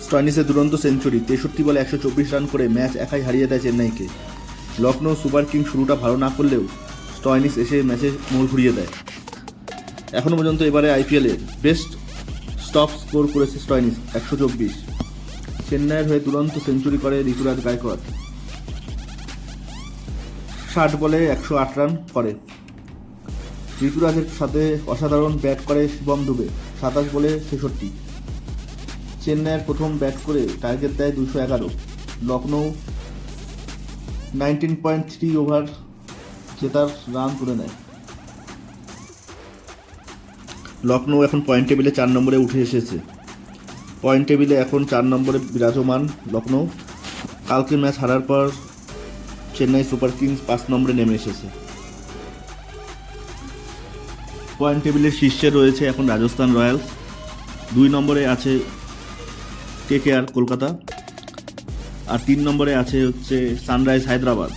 স্টয়নিসের দুরন্ত সেঞ্চুরি, 63 বলে 124 রান করে ম্যাচ একাই হারিয়ে দেয় চেন্নাইকে। লখনৌ সুপার কিংস শুরুটা ভালো না করলেও স্টয়নিস এসে ম্যাচে মোড় ঘুরিয়ে দেয়। এখনও পর্যন্ত এবারে আইপিএলে বেস্ট স্টপ স্কোর করেছে স্টয়নিস, 124। চেন্নাইয়ের হয়ে দুরন্ত সেঞ্চুরি করে ঋতুরাজ গায়কোয়াড়, 60 বলে 108 রান করে। ঋতুরাজের সাথে অসাধারণ ব্যাট করে শিবম দুবে, 27 বলে 66। চেন্নাইয়ের প্রথম ব্যাট করে টার্গেট দেয় 211। লখনৌ 19.3 ওভার জেতার রান তুলে নেয়। লখনৌ এখন পয়েন্ট টেবিলে 4 নম্বরে উঠে এসেছে। পয়েন্ট টেবিলে এখন 4 নম্বরে বিরাজমান লখনৌ। কালকে ম্যাচ হারার পর চেন্নাই সুপার কিংস 5 নম্বরে নেমে এসেছে। পয়েন্ট টেবিলের শীর্ষে রয়েছে এখন রাজস্থান রয়্যালস, 2 নম্বরে আছে কেকেআর কলকাতা, আর 3 নম্বরে আছে হচ্ছে সানরাইজ হায়দ্রাবাদ।